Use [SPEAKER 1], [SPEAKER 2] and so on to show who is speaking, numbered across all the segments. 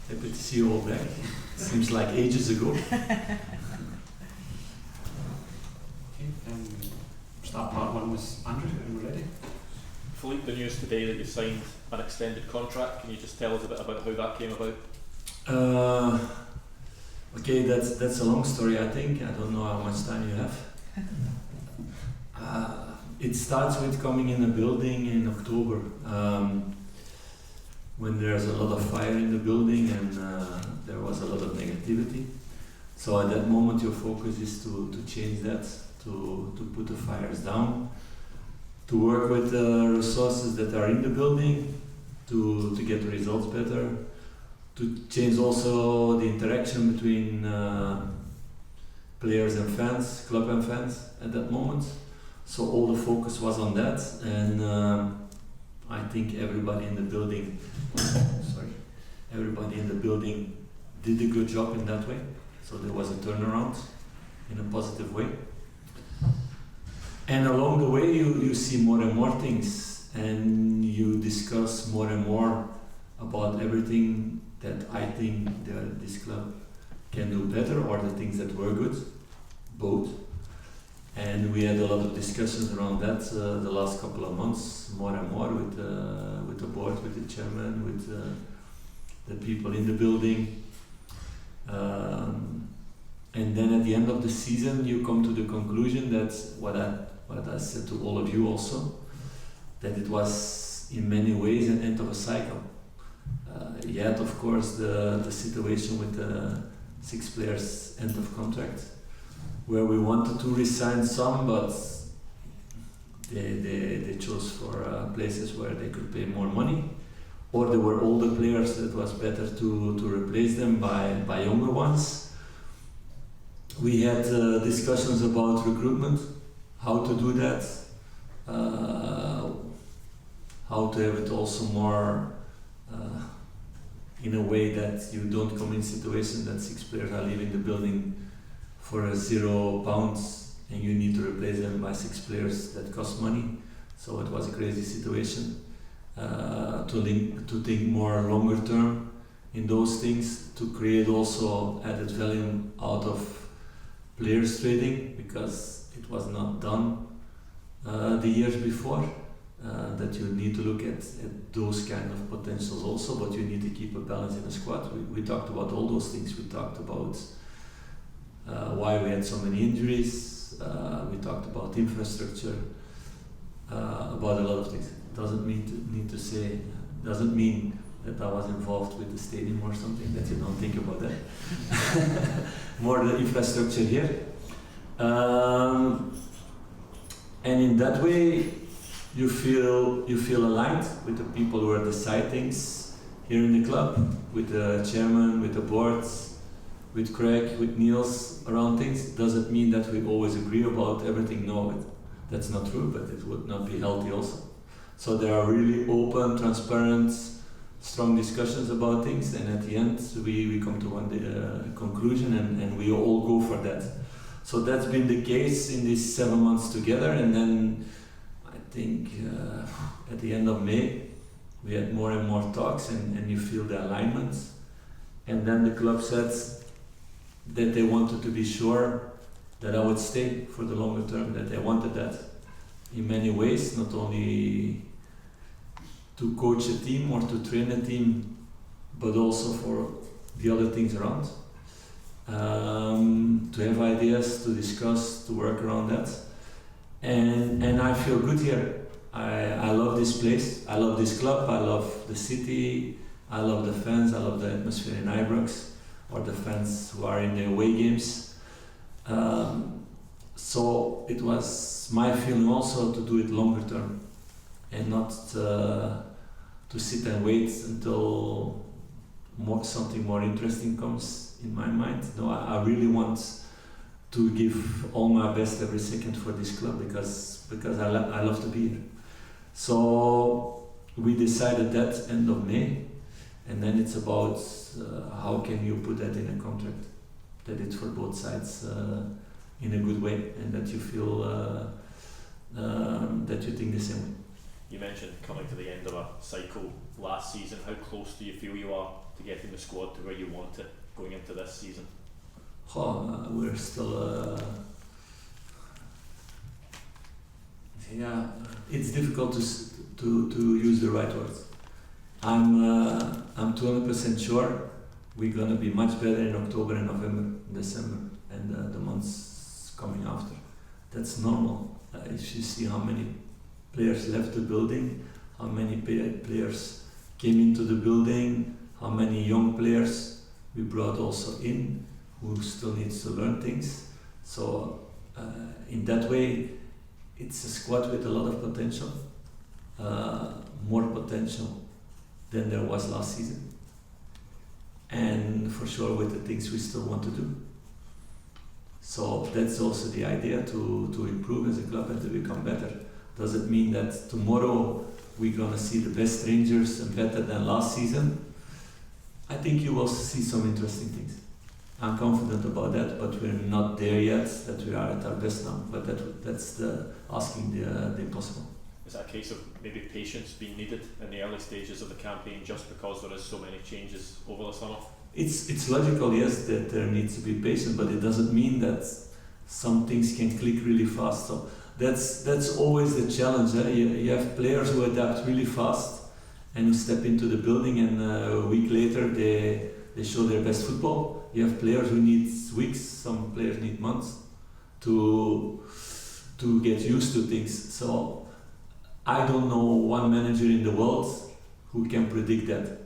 [SPEAKER 1] Happy to see you all back. Seems like ages ago.
[SPEAKER 2] Start part one with Andrew, and we're ready.
[SPEAKER 3] Philippe, the news today that you signed an extended contract, can you just tell us a bit about how that came about?
[SPEAKER 1] Okay, that's a long story, I think. I don't know how much time you have. It starts with coming in a building in October, when there's a lot of fire in the building and there was a lot of negativity. So at that moment your focus is to change that, to put the fires down, to work with the resources that are in the building, to get the results better, to change also the interaction between players and fans, club and fans at that moment. So all the focus was on that, and I think everybody in the building did a good job in that way. So there was a turnaround in a positive way. And along the way you see more and more things, and you discuss more and more about everything that I think this club can do better, or the things that were good, both. And we had a lot of discussions around that the last couple of months, more and more with the board, with the chairman, with the people in the building. And then at the end of the season you come to the conclusion that what I said to all of you also, that it was in many ways an end of a cycle. Yet of course the situation with the 6 players end of contract, where we wanted to resign some, but they chose for places where they could pay more money, or there were older players that was better to replace them by younger ones. We had discussions about recruitment, how to do that, how to have it also more in a way that you don't come in situation that 6 players are leaving the building for £0 and you need to replace them by 6 players that cost money. So it was a crazy situation. To think more longer term in those things, to create also added value out of players trading, because it was not done the years before. That you need to look at those kind of potentials also, but you need to keep a balance in the squad. We talked about all those things. We talked about why we had so many injuries. We talked about infrastructure, about a lot of things. Doesn't mean that I was involved with the stadium or something, that you don't think about that. More the infrastructure here, and in that way you feel aligned with the people who are decide things here in the club, with the chairman, with the boards, with Craig, with Niels around things. Doesn't mean that we always agree about everything. No, that's not true, but it would not be healthy also. So there are really open, transparent, strong discussions about things, and at the end we come to one conclusion, and we all go for that. So that's been the case in these 7 months together, and then I think at the end of May we had more and more talks, and you feel the alignment. And then the club said that they wanted to be sure that I would stay for the longer term, that they wanted that in many ways, not only to coach a team or to train a team, but also for the other things around. To have ideas, to discuss, to work around that. And I feel good here. I love this place, I love this club, I love the city, I love the fans, I love the atmosphere in Ibrox, or the fans who are in the away games. So it was my feeling also to do it longer term, and not to sit and wait until something more interesting comes in my mind. No, I really want to give all my best every second for this club, because I love to be here. So we decided that end of May, and then it's about how can you put that in a contract, that it's for both sides in a good way, and that you feel that you think the same way.
[SPEAKER 3] You mentioned coming to the end of a cycle last season. How close do you feel you are to getting the squad to where you want it going into this season?
[SPEAKER 1] We're still. It's difficult to use the right words. I'm 200% sure we're gonna be much better in October and November, December, and the months coming after. That's normal. If you see how many players left the building, how many players came into the building, how many young players we brought also in, who still needs to learn things. So in that way, it's a squad with a lot of potential, more potential than there was last season. And for sure with the things we still want to do. So that's also the idea, to improve as a club and to become better. Does it mean that tomorrow we're going to see the best Rangers and better than last season? I think you will see some interesting things. I'm confident about that, but we're not there yet, that we are at our best now. But that's asking the impossible.
[SPEAKER 3] Is that a case of maybe patience being needed in the early stages of the campaign just because there is so many changes over the summer?
[SPEAKER 1] It's logical, yes, that there needs to be patience, but it doesn't mean that some things can click really fast. So that's always the challenge. You have players who adapt really fast and who step into the building, and a week later they show their best football. You have players who need weeks, some players need months to get used to things. So I don't know one manager in the world who can predict that.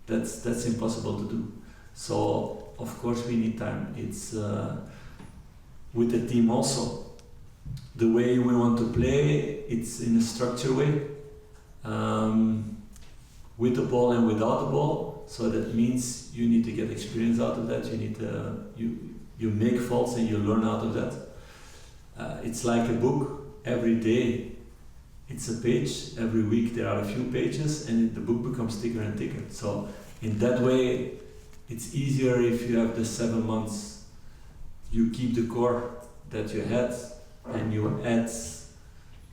[SPEAKER 1] That's impossible to do. So of course we need time. It's with the team also. The way we want to play, it's in a structured way, with the ball and without the ball. So that means you need to get experience out of that. You need you make faults and you learn out of that. It's like a book. Every day it's a page. Every week there are a few pages, and the book becomes thicker and thicker. So in that way, it's easier if you have the 7 months. You keep the core that you had, and you add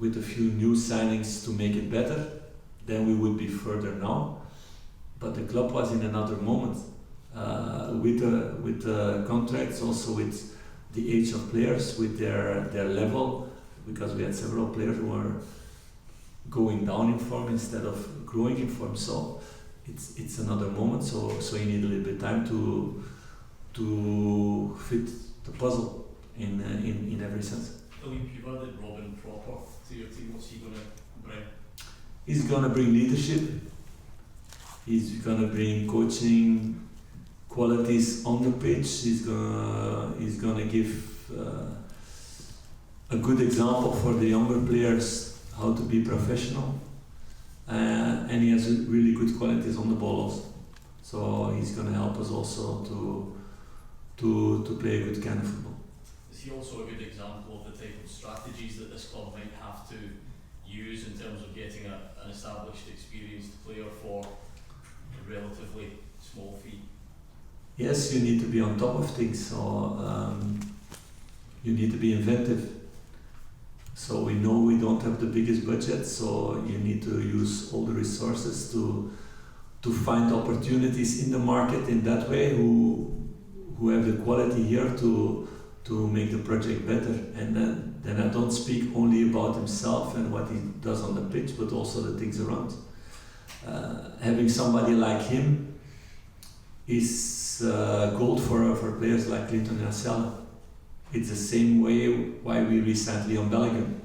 [SPEAKER 1] with a few new signings to make it better. Then we would be further now. But the club was in another moment with the contracts, also with the age of players, with their level, because we had several players who were going down in form instead of growing in form. So it's another moment. So you need a little bit of time to fit the puzzle in every sense.
[SPEAKER 4] Philippe, you've added Robin Proper to your team. What's he going to bring?
[SPEAKER 1] He's going to bring leadership. He's going to bring coaching qualities on the pitch. He's going to give a good example for the younger players how to be professional. And he has really good qualities on the ball also. So he's going to help us also to play a good kind of football.
[SPEAKER 4] Is he also a good example of the type of strategies that this club might have to use in terms of getting an established, experienced player for a relatively small fee?
[SPEAKER 1] Yes, you need to be on top of things, so you need to be inventive. So we know we don't have the biggest budget, so you need to use all the resources to find opportunities in the market in that way, who have the quality here to make the project better. And then I don't speak only about himself and what he does on the pitch, but also the things around. Having somebody like him is gold for players like Clinton and Arcella. It's the same way why we re-signed Leon Bellingham.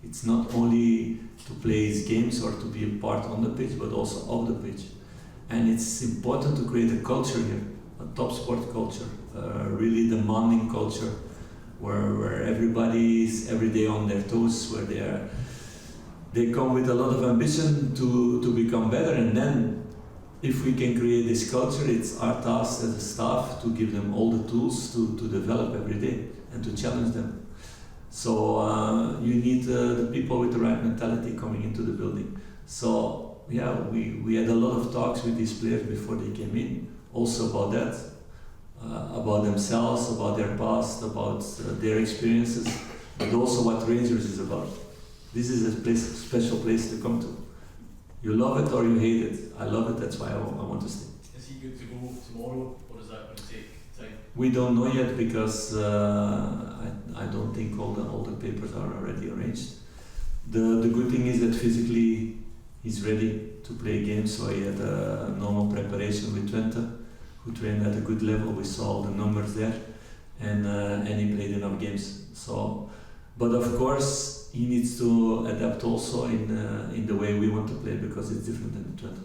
[SPEAKER 1] It's not only to play his games or to be a part on the pitch, but also off the pitch. And it's important to create a culture here, a top sport culture, really demanding culture, where everybody is every day on their toes, where they come with a lot of ambition to become better. And then if we can create this culture, it's our task as a staff to give them all the tools to develop every day and to challenge them. So you need the people with the right mentality coming into the building. So yeah, we had a lot of talks with these players before they came in, also about that, about themselves, about their past, about their experiences, but also what Rangers is about. This is a special place to come to. You love it or you hate it. I love it, that's why I want to stay.
[SPEAKER 4] Is he good to go tomorrow, or is that going to take time?
[SPEAKER 1] We don't know yet because I don't think all the papers are already arranged. The good thing is that physically he's ready to play games, so he had a normal preparation with Twente, who trained at a good level. We saw all the numbers there, and he played enough games. So, but of course he needs to adapt also in the way we want to play, because it's different than Twente.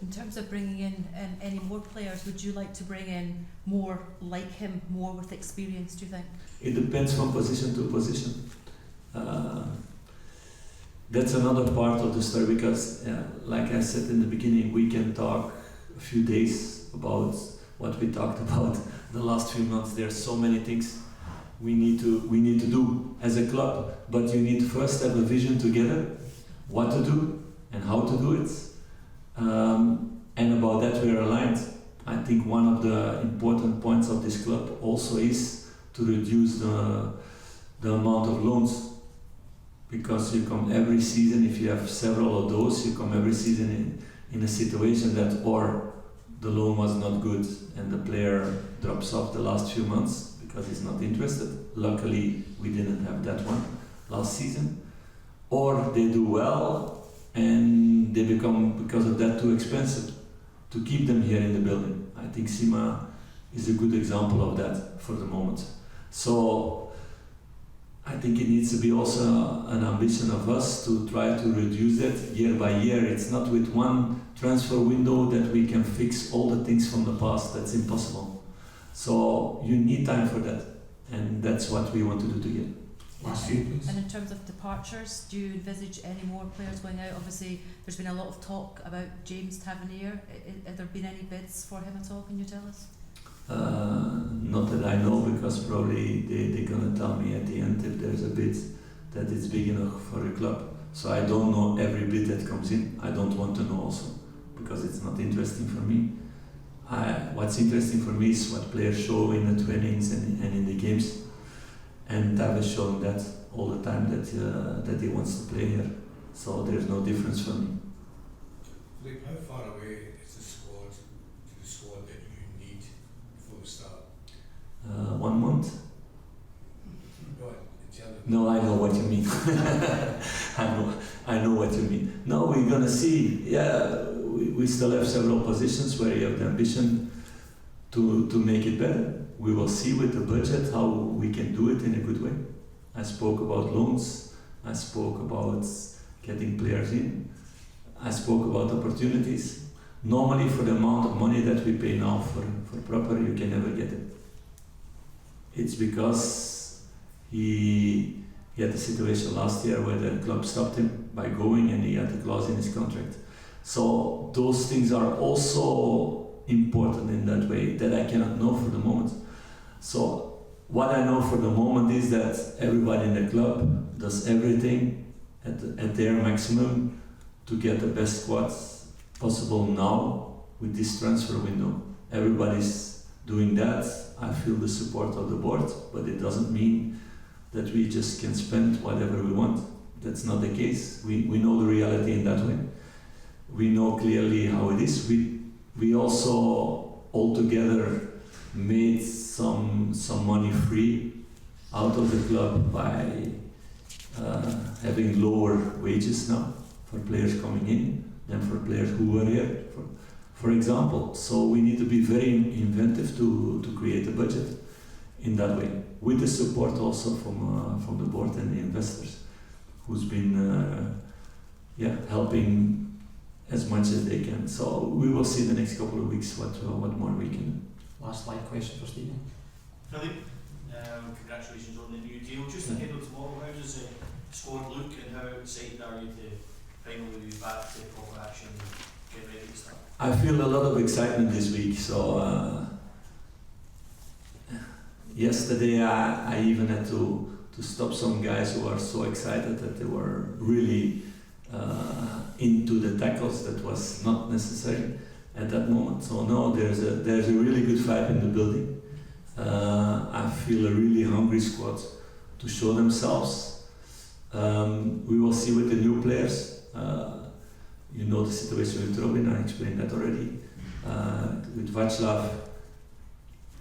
[SPEAKER 5] In terms of bringing in any more players, would you like to bring in more like him, more with experience, do you think?
[SPEAKER 1] It depends from position to position. That's another part of the story, because like I said in the beginning, we can talk a few days about what we talked about the last few months. There are so many things we need to do as a club, but you need first have a vision together, what to do and how to do it. And about that we are aligned. I think one of the important points of this club also is to reduce the amount of loans, because you come every season, if you have several of those, you come every season in a situation that or the loan was not good and the player drops off the last few months because he's not interested. Luckily we didn't have that one last season. Or they do well and they become, because of that, too expensive to keep them here in the building. I think Sima is a good example of that for the moment. So I think it needs to be also an ambition of us to try to reduce it year by year. It's not with one transfer window that we can fix all the things from the past. That's impossible. So you need time for that, and that's what we want to do together.
[SPEAKER 2] Last few, please.
[SPEAKER 5] And in terms of departures, do you envisage any more players going out? Obviously, there's been a lot of talk about James Tavernier. Have there been any bids for him at all? Can you tell us?
[SPEAKER 1] Not that I know, because probably they're going to tell me at the end if there's a bid that is big enough for a club. So I don't know every bid that comes in. I don't want to know also, because it's not interesting for me. What's interesting for me is what players show in the trainings and in the games. And Tav has shown that all the time that he wants to play here. So there's no difference for me.
[SPEAKER 6] Philippe, how far away is the squad to the squad that you need before the start?
[SPEAKER 1] 1 month. No, I know what you mean. I know what you mean. No, we're gonna see. Yeah, we still have several positions where you have the ambition to make it better. We will see with the budget how we can do it in a good way. I spoke about loans. I spoke about getting players in. I spoke about opportunities. Normally, for the amount of money that we pay now for proper, you can never get it. It's because he had a situation last year where the club stopped him by going, and he had a clause in his contract. So those things are also important in that way that I cannot know for the moment. So what I know for the moment is that everybody in the club does everything at their maximum to get the best squads possible now with this transfer window. Everybody's doing that. I feel the support of the board, but it doesn't mean that we just can spend whatever we want. That's not the case. We know the reality in that way. We know clearly how it is. We also all together made some money free out of the club by having lower wages now for players coming in than for players who were here, for example. So we need to be very inventive to create a budget in that way, with the support also from the board and the investors, who's been helping as much as they can. So we will see the next couple of weeks what more we can do.
[SPEAKER 2] Last live question for Stephen.
[SPEAKER 7] Philippe, congratulations on the new deal. Just ahead of tomorrow, how does the squad look, and how excited are you to finally be back to proper action and get ready to start?
[SPEAKER 1] I feel a lot of excitement this week. So yesterday I even had to stop some guys who are so excited that they were really into the tackles. That was not necessary at that moment. So no, there's a really good vibe in the building. I feel a really hungry squad to show themselves. We will see with the new players. You know the situation with Robin, I explained that already. With Václav,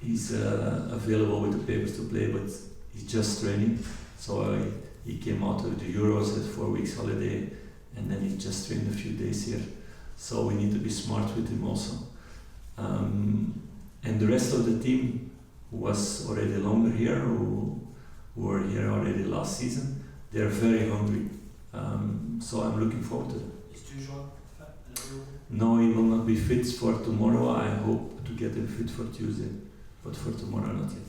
[SPEAKER 1] he's available with the papers to play, but he's just training. So he came out of the Euros, had 4 weeks holiday, and then he just trained a few days here. So we need to be smart with him also. And the rest of the team who was already longer here, who were here already last season, they're very hungry. So I'm looking forward to it.
[SPEAKER 7] Is Dujon fit and available?
[SPEAKER 1] No, he will not be fit for tomorrow. I hope to get him fit for Tuesday, but for tomorrow not yet.